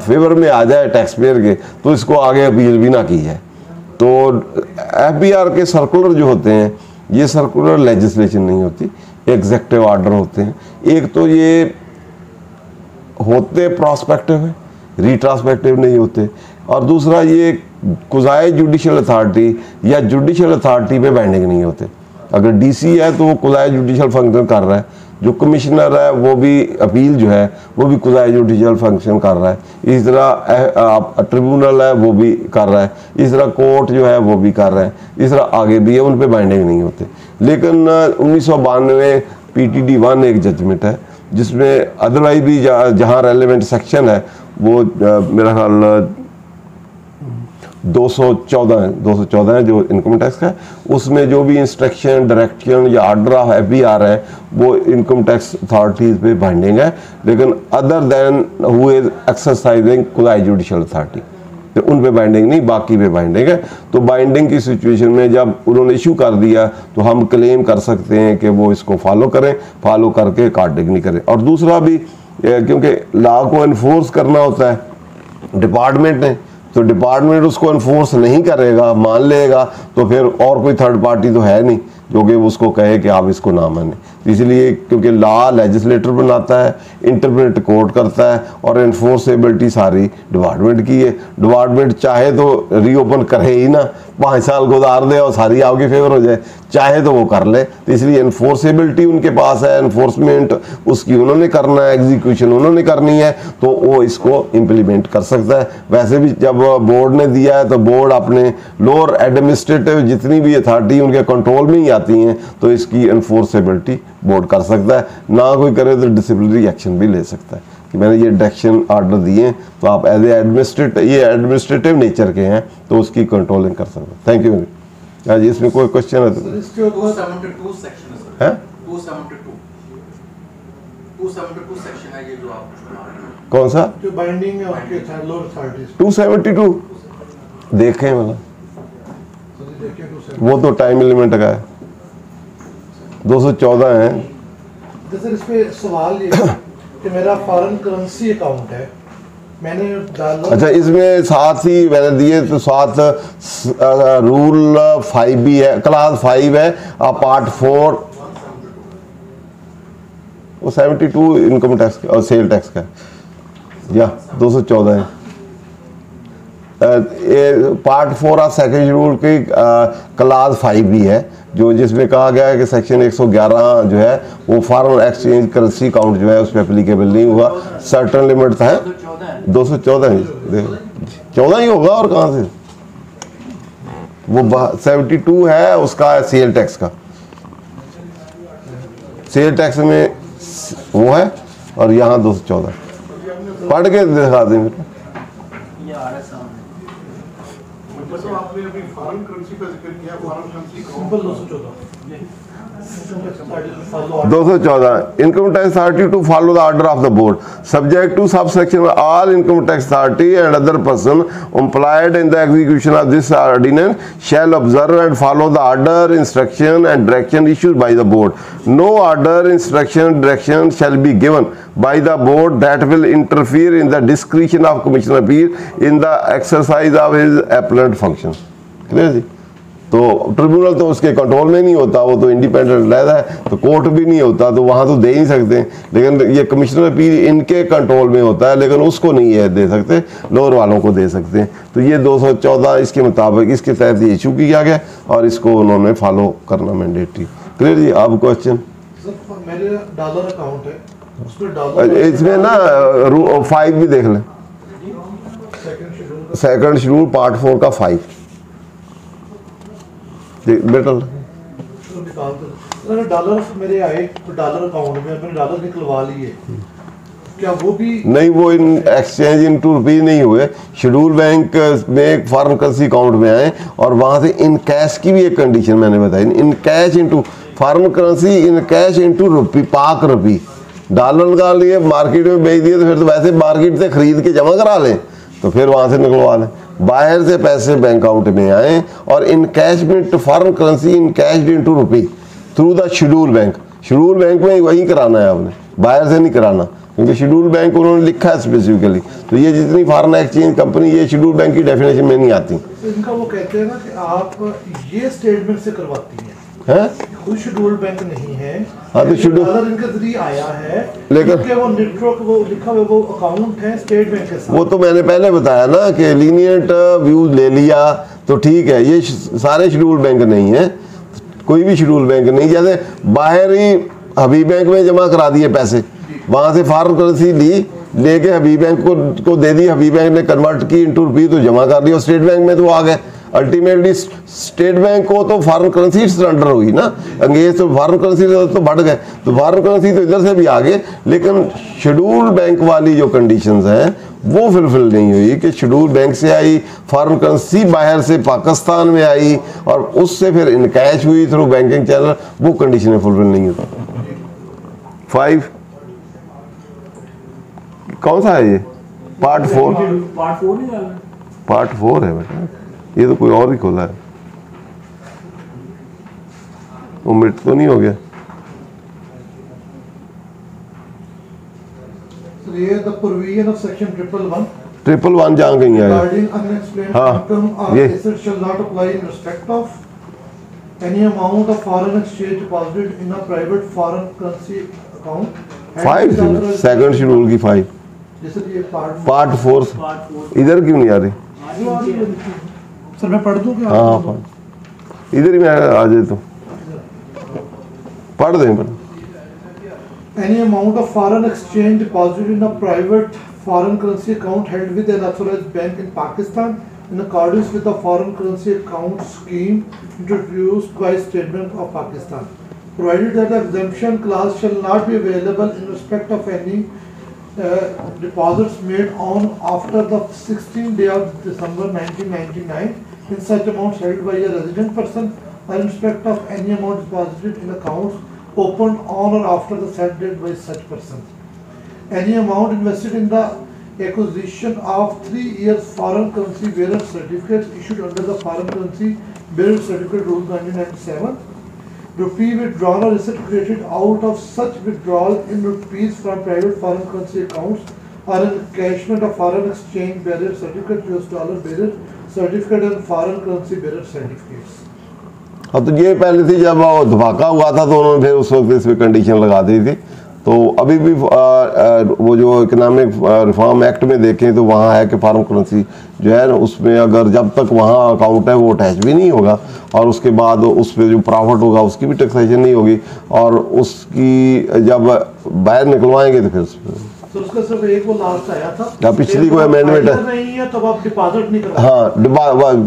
फेवर में आ जाए टैक्स पेयर के, तो इसको आगे अपील भी ना की जाए। तो FBR के सर्कुलर जो होते हैं, ये सर्कुलर लेजिस्लेशन नहीं होती, एग्जेक्टिव ऑर्डर होते हैं। एक तो ये होते प्रोस्पेक्टिव है, रिट्रांसपेक्टिव नहीं होते, और दूसरा ये कुज़ाए जुडिशल अथॉरिटी या जुडिशल अथॉरिटी पे बाइंडिंग नहीं होते। अगर DC है तो वो कुज़ाए जुडिशल फंक्शन कर रहा है, जो कमिश्नर है वो भी अपील जो है वो भी कुज़ाए जुडिशल फंक्शन कर रहा है, इस तरह ट्रिब्यूनल है वो भी कर रहा है, इस तरह कोर्ट जो है वो भी कर रहा है, इस तरह आगे भी है, उन पे बाइंडिंग नहीं होते। लेकिन 1992 PTD1 एक जजमेंट है जिसमें अदरवाइज भी जहाँ रेलेवेंट सेक्शन है वो मेरा ख्याल 214 है जो इनकम टैक्स का है, उसमें जो भी इंस्ट्रक्शन, डायरेक्शन या ऑर्डर ऑफ FBR है वो इनकम टैक्स अथॉरिटीज पे बाइंडिंग है, लेकिन other than who is exercising quasi judicial authority, तो उन पे बाइंडिंग नहीं, बाकी पे बाइंडिंग है। तो बाइंडिंग की सिचुएशन में जब उन्होंने इशू कर दिया तो हम क्लेम कर सकते हैं कि वो इसको फॉलो करें, फॉलो करके कार्डिंग नहीं करें। और दूसरा भी क्योंकि लॉ को इन्फोर्स करना होता है डिपार्टमेंट ने, तो डिपार्टमेंट उसको इन्फोर्स नहीं करेगा, मान लेगा, तो फिर और कोई थर्ड पार्टी तो है नहीं जो कि उसको कहे कि आप इसको ना माने। इसलिए क्योंकि लॉ लेजिस्लेटर बनाता है, इंटरप्रेट कोर्ट करता है, और इन्फोर्सेबिलिटी सारी डिपार्टमेंट की है। डिपार्टमेंट चाहे तो रीओपन करे ही ना, 5 साल गुजार दे और सारी आपके फेवर हो जाए, चाहे तो वो कर ले। तो इसलिए इन्फोर्सेबिलिटी उनके पास है, इन्फोर्समेंट उसकी उन्होंने करना है, एग्जीक्यूशन उन्होंने करनी है, तो वो इसको इम्प्लीमेंट कर सकता है। वैसे भी जब बोर्ड ने दिया है तो बोर्ड अपने लोअर एडमिनिस्ट्रेटिव जितनी भी अथॉरिटी उनके कंट्रोल में ही आती हैं, तो इसकी इन्फोर्सेबिलिटी बोर्ड कर सकता है। ना कोई करे तो डिसिप्लिनरी एक्शन भी ले सकता है कि मैंने ये डायरेक्शन ऑर्डर दिए तो आप एज ए एडमिनिस्ट्रेटिव नेचर के हैं तो उसकी कंट्रोलिंग कर सकते हैं। Thank you. आज इसमें कोई क्वेश्चन है तो 272 सेक्शन है, 272 सेक्शन है ये जो आप कौन सा जो बाइंडिंग है उसके लोअर अथॉरिटीज 272 देखें, मतलब वो तो टाइम लिमिट का है, 214 है। सर इस पे सवाल ये है कि मेरा फॉरेन करेंसी अकाउंट है, मैंने डाला, अच्छा इसमें साथ ही मैंने दिए तो साथ रूल 5 भी है, क्लास 5 है, पार्ट 4 वो 72 इनकम टैक्स और सेल टैक्स का, या 214 है। पार्ट 4 ऑफ सेकंड शेड्यूल की क्लास 5 भी है, जो जिसमें कहा गया है कि सेक्शन 111 जो है वो फॉरेन एक्सचेंज करेंसी अकाउंट जो है उस पर एप्लीकेबल नहीं हुआ। सर्टन लिमिट है 214 14 ही होगा, और कहाँ से वो 72 है उसका सेल टैक्स का, सेल टैक्स में वो है, और यहाँ 214 पढ़ के दिखा दें। तो आपने अभी फॉरेन करेंसी का जिक्र किया, foreign currency simple 214 income tax authority to follow the order of the board subject to subsection all income tax authority and other person employed in the execution of this ordinance shall observe and follow the order instruction and direction issued by the board. No order instruction direction shall be given by the board that will interfere in the discretion of Commissioner Appeal in the exercise of his appellate function। Clear जी? तो tribunal तो उसके control में नहीं होता, वो तो independent रहता है, तो कोर्ट भी नहीं होता, तो वहाँ तो दे ही सकते हैं, लेकिन ये कमिश्नर अपील इनके कंट्रोल में होता है, लेकिन उसको नहीं है दे सकते, लोअर वालों को दे सकते हैं। तो ये 214 इसके मुताबिक इसके तहत ये इशू किया गया और इसको उन्होंने फॉलो करना मैंडेटरी। क्लियर जी? आप क्वेश्चन? मेरे डॉलर अकाउंट है, इसमें ना 5 भी देख लें, सेकंड शेड्यूल पार्ट 4 का 5 बेटा। डॉलर मेरे आए तो डॉलर अकाउंट में मैंने डॉलर निकलवा लिए, क्या वो भी नहीं? वो इन एक्सचेंज इनटू रुपीज नहीं हुए, शेड्यूल बैंक में एक फॉरेन करेंसी अकाउंट में आए और वहां से इन कैश की भी एक कंडीशन मैंने बताई, encash into foreign currency, encash into rupee, Pak rupee. Dollar निकाल लिए मार्केट में बेच दिए तो फिर तो वैसे मार्केट से खरीद के जमा करा लें, तो फिर वहां से निकलवा लें। बाहर से पैसे बैंक अकाउंट में आए और encashment foreign currency encash into rupee through the schedule bank. Schedule bank में वही कराना है आपने, बाहर से नहीं कराना, क्योंकि शेड्यूल बैंक उन्होंने लिखा है स्पेसिफिकली। तो ये जितनी फॉरेन एक्सचेंज कंपनी ये शेड्यूल बैंक की डेफिनेशन में नहीं आती। इनका वो कहते हैं ना कि आप ये स्टेटमेंट से करवाती हैं, कोई शेड्यूल बैंक नहीं है। हाँ, तो शेड्यूल इनके जरिए आया है, लेकिन वो नेटवर्क वो लिखा हुआ वो अकाउंट है स्टेट बैंक के साथ। वो तो मैंने पहले बताया ना कि लीनियंट व्यूज ले लिया तो ठीक है, ये सारे शेड्यूल बैंक नहीं है, कोई भी शेड्यूल बैंक नहीं। जैसे बाहर ही हबीब बैंक में जमा करा दिए पैसे, वहां से फॉरेन करेंसी ली, लेके हबीब बैंक को दे दी, हबीब बैंक ने कन्वर्ट की इनटू रुपी तो जमा कर दिया, स्टेट बैंक में तो आ गए। अल्टीमेटली स्टेट बैंक को तो फॉरेन करेंसी सरेंडर हुई ना, अंग्रेज तो फॉरेन करेंसी तो बढ़ गए, तो फॉरेन करेंसी तो इधर से भी आ गए, लेकिन शेड्यूल बैंक वाली जो कंडीशंस हैं वो फुलफिल नहीं हुई कि शेड्यूल बैंक से आई फॉरेन करेंसी, बाहर से पाकिस्तान में आई और उससे फिर इनकैश हुई थ्रू बैंकिंग चैनल, वो कंडीशनें फुलफिल नहीं होती। 5 कौन सा है ये? पार्ट 4 है बेटा, ये तो कोई और ही खोला है, उम्मीद तो नहीं हो गया। ये द प्रोविजन ऑफ सेक्शन 111 जहाँ गई है। हाँ, ये shall not apply in respect of any amount of foreign exchange deposited in a private foreign currency account। 5 second schedule की 5 जैसे ये पार्ट 4 इधर क्यों नहीं आ रही? सर मैं पढ़ दूं क्या? हाँ, इधर ही मैं आ जाए तो पढ़ दें। Any amount of foreign exchange deposited in a private foreign currency account held with an authorized bank in Pakistan in accordance with the foreign currency account scheme introduced by State Bank of Pakistan, provided that the exemption clause shall not be available in respect of any deposits made on after the 16th day of December 1999 in such amounts held by a resident person or in respect of any amount deposited in accounts opened on or after the said date by such person. Any amount invested in the acquisition of 3 years foreign currency bearer certificates issued under the foreign currency bearer certificate rule 1997, rupee withdrawn or receipt created out of such withdrawal in rupees from private foreign currency accounts or an encashment of foreign exchange bearer certificate, US dollar bearer certificate and foreign currency bearer certificates। हाँ, तो ये पहले थी जब वो धमाका हुआ था तो उन्होंने फिर उस वक्त इस पर कंडीशन लगा दी थी, तो अभी भी वो जो इकोनॉमिक रिफॉर्म एक्ट में देखें तो वहाँ है कि फॉरेन करेंसी जो है ना उसमें अगर जब तक वहाँ अकाउंट है वो अटैच भी नहीं होगा, और उसके बाद उस पर जो प्रॉफिट होगा उसकी भी टैक्सेशन नहीं होगी, और उसकी जब बाहर निकलवाएंगे तो फिर तो उसका सिर्फ एक वो लास्ट आया था या पिछली कोई अमेंडमेंट है तब आप डिपॉजिट नहीं कर। हाँ,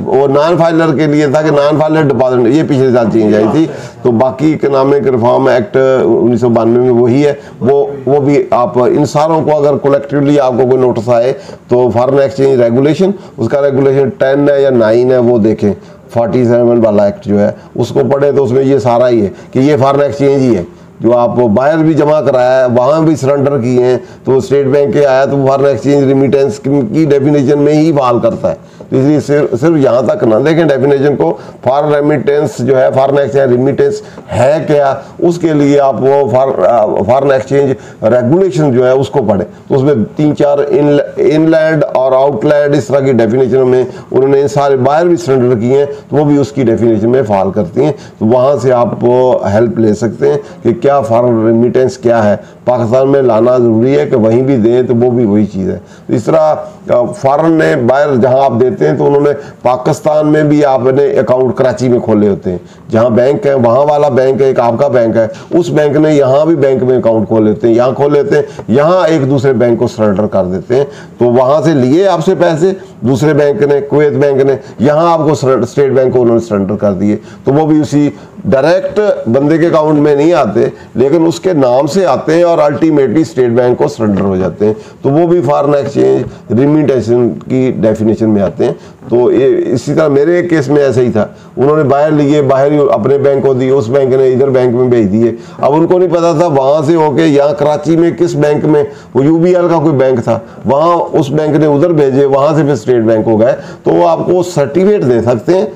वो नॉन फाइलर के लिए था कि नॉन फाइलर डिपॉजिट, ये पिछले साल चेंज आई थी। तो बाकी इकोनॉमिक रिफॉर्म एक्ट 1992 में वही है, वो भी आप इन सारों को अगर कलेक्टिवली आपको कोई नोटिस आए तो फॉरेन एक्सचेंज रेगुलेशन, उसका रेगुलेशन 10 है या 9 है वो देखें, 47 वाला एक्ट जो है उसको पढ़े तो उसमें ये सारा ही है कि ये फॉरेन एक्सचेंज ही है। जो आप बाहर भी जमा कराया है वहाँ भी सरेंडर किए हैं तो स्टेट बैंक के आया तो फॉरेन एक्सचेंज रिमिटेंस की डेफिनेशन में ही फाल करता है। तो इसलिए सिर्फ यहाँ तक ना देखें डेफिनेशन को, फॉरेन रेमिटेंस जो है फॉरेन एक्सचेंज रिमिटेंस है क्या, उसके लिए आप वो फॉरेन एक्सचेंज रेगुलेशन जो है उसको पढ़ें। तो उसमें 3-4 इनलैंड और आउटलैंड इस तरह की डेफिनेशन में उन्होंने इन सारे बाहर भी सरेंडर किए हैं तो वो भी उसकी डेफिनेशन में फाल करती हैं। तो वहाँ से आप हेल्प ले सकते हैं कि क्या फॉरेन रेमिटेंस क्या है, पाकिस्तान में लाना ज़रूरी है कि वहीं भी दें तो वो भी वही चीज़ है। तो इस तरह फॉरेन ने बाहर जहाँ आप देते हैं तो उन्होंने पाकिस्तान में भी आपने अकाउंट कराची में खोले होते हैं, जहाँ बैंक है वहाँ वाला बैंक है, एक आपका बैंक है, उस बैंक ने यहाँ भी बैंक में अकाउंट खोल लेते हैं, यहाँ खोल लेते हैं, यहाँ एक दूसरे बैंक को सरेंडर कर देते हैं। तो वहाँ से लिए आपसे पैसे दूसरे बैंक ने, कुवैत बैंक ने, यहाँ आपको स्टेट बैंक को उन्होंने सरेंडर कर दिए, तो वो भी उसी डायरेक्ट बंदे के अकाउंट में नहीं आते लेकिन उसके नाम से आते हैं और अल्टीमेटली स्टेट बैंक को सरेंडर हो जाते हैं। तो वो भी फॉरेन एक्सचेंज रिमिटेशन की डेफिनेशन में आते हैं। तो ये इसी तरह मेरे एक केस में ऐसा ही था, उन्होंने बाहर लिए, बाहर अपने बैंक को दिए, उस बैंक ने इधर बैंक में भेज दिए। अब उनको नहीं पता था वहाँ से होके यहाँ कराची में किस बैंक में, वो UBL का कोई बैंक था, वहाँ उस बैंक ने उधर भेजे, वहाँ से फिर स्टेट बैंक हो गए। तो वो आपको सर्टिफिकेट दे सकते हैं,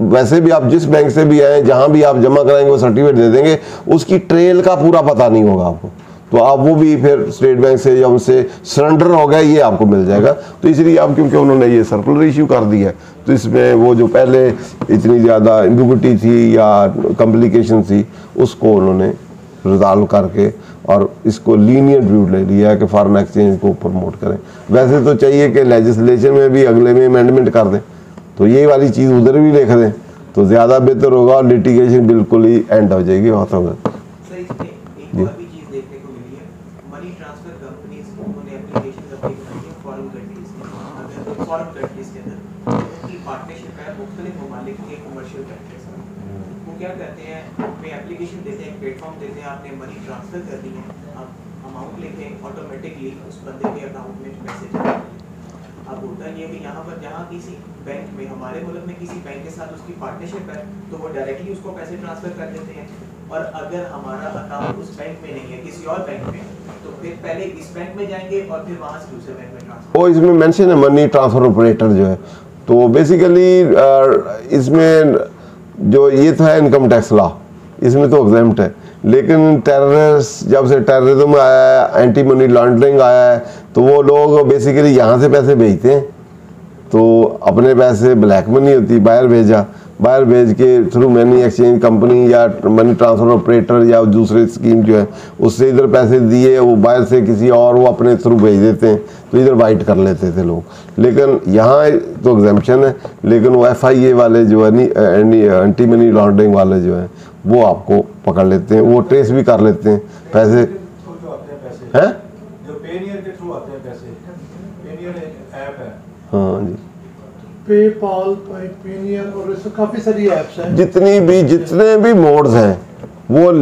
वैसे भी आप जिस बैंक से भी आए जहाँ भी आप जमा कराएंगे वो सर्टिफिकेट दे देंगे, उसकी ट्रेल का पूरा पता नहीं होगा आपको, तो आप वो भी फिर स्टेट बैंक से या उनसे सरेंडर हो गया ये आपको मिल जाएगा। तो इसलिए आप क्योंकि उन्होंने ये सर्कुलर इशू कर दिया है तो इसमें वो जो पहले इतनी ज़्यादा एम्बिग्युइटी थी या कॉम्प्लिकेशन थी उसको उन्होंने रिजॉल्व करके और इसको लीनियंट व्यू ले लिया है कि फॉरेन एक्सचेंज को प्रमोट करें। वैसे तो चाहिए कि लेजिस्लेशन में भी अगले में अमेंडमेंट कर दें, तो ये वाली चीज़ उधर भी लिख दें तो ज़्यादा बेहतर होगा और लिटिगेशन बिल्कुल ही एंड हो जाएगी। होता होगा क्या करते हैं, वे एप्लीकेशन देते हैं, प्लेटफॉर्म देते हैं, आपने मनी ट्रांसफर कर दी है, आप अमाउंट लिखें, ऑटोमेटिकली उस बंदे के अकाउंट में पैसे चले। अब होता ये कि यहाँ पर जहाँ किसी बैंक में, हमारे मुल्क में किसी बैंक के साथ उसकी पार्टनरशिप है तो वो डायरेक्टली उसको पैसे ट्रांसफर कर देते हैं, और अगर हमारा अकाउंट उस बैंक में नहीं है किसी और बैंक में तो फिर पहले इस बैंक में जाएंगे और फिर वहाँ से दूसरे बैंक में ट्रांसफर। वो इसमें मेंशन है मनी ट्रांसफर ऑपरेटर जो है, तो बेसिकली इसमें जो ये तो है इनकम टैक्स लॉ, इसमें तो एग्जेम्प्ट है, लेकिन टेररिस्ट जब से टेररिज्म आया है, एंटी मनी लॉन्ड्रिंग आया है, तो वो लोग बेसिकली यहाँ से पैसे भेजते हैं, तो अपने पैसे ब्लैक मनी होती बाहर भेजा, बाहर भेज के थ्रू मनी एक्सचेंज कंपनी या मनी ट्रांसफर ऑपरेटर या दूसरे स्कीम जो है उससे इधर पैसे दिए, वो बाहर से किसी और वो अपने थ्रू भेज देते हैं, तो इधर वाइट कर लेते थे लोग। लेकिन यहाँ तो एग्जाम्पशन है, लेकिन वो FIA वाले जो है एंटी मनी लॉन्ड्रिंग वाले जो है वो आपको पकड़ लेते हैं, वो ट्रेस भी कर लेते हैं पैसे हैं, जो पेनियर के थ्रू आते हैं पैसे, पेनियर एक ऐप है। हाँ जी, पेपाल, पेनियर और इससे काफ़ी सारी ऐप्स हैं, जितने भी मोड्स हैं वो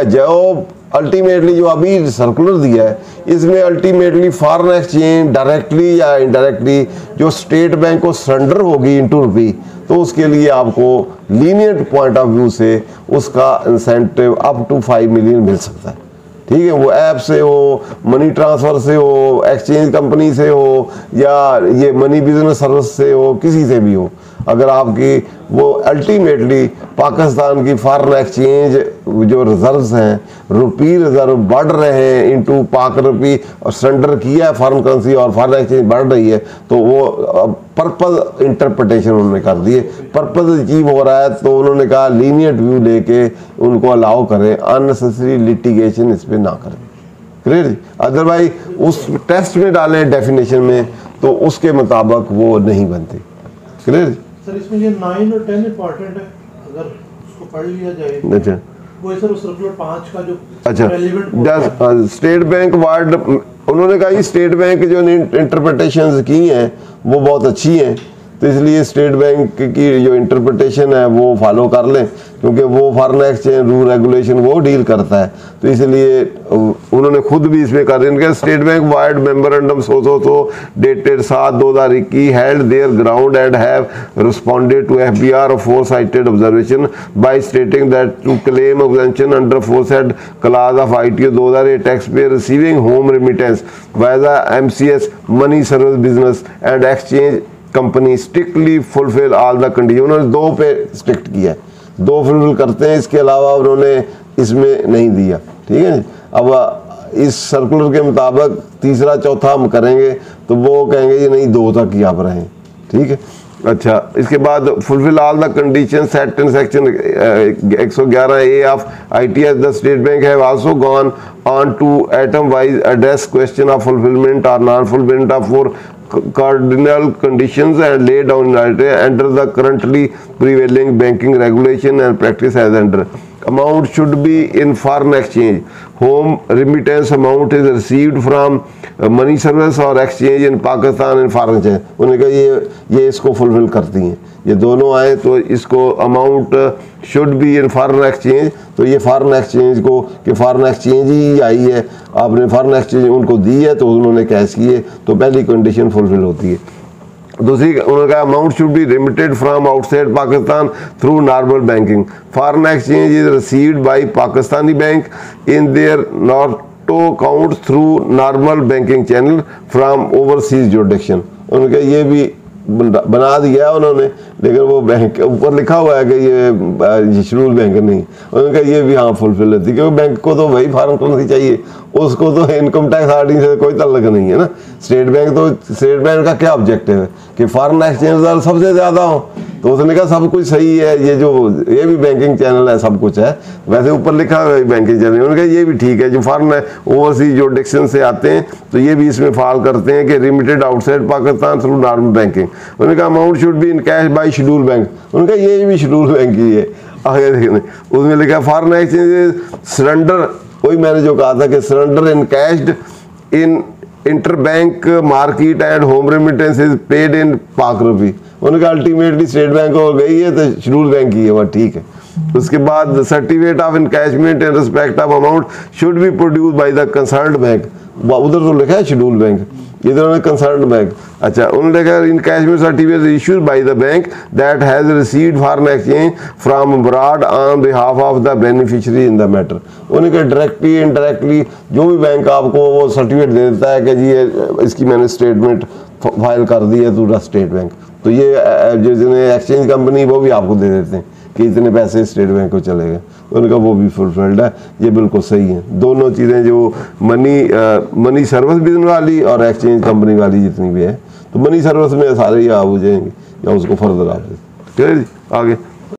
जो अल्टीमेटली जो अभी सर्कुलर दिया है इसमें अल्टीमेटली फॉरेन एक्सचेंज डायरेक्टली या इनडायरेक्टली जो स्टेट बैंक को सरेंडर होगी इनटू रुपी, तो उसके लिए आपको लीनियंट पॉइंट ऑफ व्यू से उसका इंसेंटिव अप टू 5 मिलियन मिल सकता है। ठीक है, वो ऐप से हो, मनी ट्रांसफ़र से हो, एक्सचेंज कंपनी से हो या ये मनी बिजनेस सर्विस से हो, किसी से भी हो, अगर आपकी वो अल्टीमेटली पाकिस्तान की फॉरेन एक्सचेंज जो रिजर्व्स हैं, रुपी रिजर्व बढ़ रहे हैं इनटू पाक रुपी और सरेंडर किया है फॉरेन करेंसी और फॉरेन एक्सचेंज बढ़ रही है, तो वो पर्पस इंटरप्रिटेशन उन्होंने कर दिए, पर्पस अचीव हो रहा है, तो उन्होंने कहा लीनियंट व्यू लेके उनको अलाउ करें, अननेसेसरी लिटिगेशन इस पर ना करें। क्लियर जी। अदरवाइज उस टेस्ट में डालें डेफिनेशन में तो उसके मुताबिक वो नहीं बनती। क्लियर जी। सर इसमें ये 9 और 10 इंपॉर्टेंट है, अगर उसको पढ़ लिया जाए। अच्छा वो सर सर्कुलर 5 का जो अच्छा स्टेट बैंक वार्ड, उन्होंने कहा कि स्टेट बैंक जो इंटरप्रिटेशंस की हैं वो बहुत अच्छी हैं, तो इसलिए स्टेट बैंक की जो इंटरप्रिटेशन है वो फॉलो कर लें, क्योंकि वो फॉरेन एक्सचेंज रूल रेगुलेशन वो डील करता है। तो इसलिए उन्होंने खुद भी इसमें कर दिया। State Bank ward memorandum so dated 7/2021 held their ground and have responded to FBR of foresighted observation by stating that to claim exemption under foresaid clause of ITO 2008 taxpayer receiving home remittance via MCS money service business and exchange company strictly fulfil all the condition. उन्होंने 2 पे strict किया है, 2 fulfil करते हैं, इसके अलावा उन्होंने इसमें नहीं दिया। ठीक है। अब इस सर्कुलर के मुताबिक तीसरा चौथा हम करेंगे तो वो कहेंगे ये नहीं 2 तक ही आप रहें। ठीक है। अच्छा, इसके बाद fulfil all the condition set in section 111A of ITS the state bank have also gone on to item wise address question of fulfilment और non fulfilment of 4 cardinal conditions and laid down under the currently prevailing banking regulation and practice as under. Amount should be in foreign exchange. Home remittance amount is received from money service or exchange in Pakistan and foreign exchange. उन्होंने कहा ये इसको fulfil करती हैं, ये दोनों आए तो इसको amount should be in foreign exchange. तो ये फॉरेन एक्सचेंज को कि फॉरेन एक्सचेंज ही आई है, आपने फॉरेन एक्सचेंज उनको दी है तो उन्होंने कैश किए, तो पहली कंडीशन फुलफिल होती है। दूसरी उन्होंने कहा amount should be remitted from outside Pakistan through normal banking. Foreign exchange is received by Pakistani bank in their nostro account through normal banking channel from overseas jurisdiction. उन्होंने कहा ये भी बना दिया है उन्होंने, लेकिन वो बैंक के ऊपर लिखा हुआ है कि ये शेड्यूल बैंक नहीं। उन्होंने कहा ये भी हाँ फुलफिल होती है, क्योंकि बैंक को तो वही फॉरेन करेंसी चाहिए, उसको तो इनकम टैक्स ऑडिटिंग से कोई ताल्लुक नहीं है ना। स्टेट बैंक का क्या ऑब्जेक्टिव है कि फॉरेन एक्सचेंज सबसे ज़्यादा हो, तो उसने कहा सब कुछ सही है, ये भी बैंकिंग चैनल है, सब कुछ है, वैसे ऊपर लिखा हुआ है बैंकिंग चैनल। उन्होंने कहा ये भी ठीक है, जो फॉरेन ओवरसीज जुरिडिक्शन से आते हैं तो ये भी इसमें फॉल करते हैं कि remitted outside Pakistan through normal banking. उन्होंने कहा amount should be in cash by schedule bank. उन्होंने कहा ये भी शेड्यूल बैंक ही है। आगे देखने उसमें लिखा फॉरेन एक्सचेंज सरेंडर, वही मैंने जो कहा था कि surrender in cached in interbank market and home remittance is paid in पाक रुपी। उनका अल्टीमेटली स्टेट बैंक हो गई है तो शेड्यूल बैंक ही है, वह ठीक है। उसके बाद certificate of encashment in respect of amount should B produce by the concerned bank. उधर तो लिखा है शेड्यूल बैंक, इधर उन्होंने कंसर्न्ड बैंक। अच्छा, उन्होंने कहा encashment certificate issued by the bank that has received foreign exchange from abroad on behalf of the beneficiary in the matter. उन्होंने कहा डायरेक्टली इनडायरेक्टली जो भी बैंक आपको वो सर्टिफिकेट दे देता है कि जी इसकी मैंने स्टेटमेंट फाइल कर दी है टू द स्टेट बैंक, तो ये जिसने एक्सचेंज कंपनी वो भी आपको दे देते हैं कि इतने पैसे स्टेट बैंक को चले गए। उनका वो भी फुलफिल्ड है, ये बिल्कुल सही है। दोनों चीज़ें जो मनी सर्विस बिजनेस वाली और एक्सचेंज कंपनी वाली जितनी भी है, तो मनी सर्विस में सारे ही आप हो जाएंगे या उसको फर्दर आप। ठीक है जी, आगे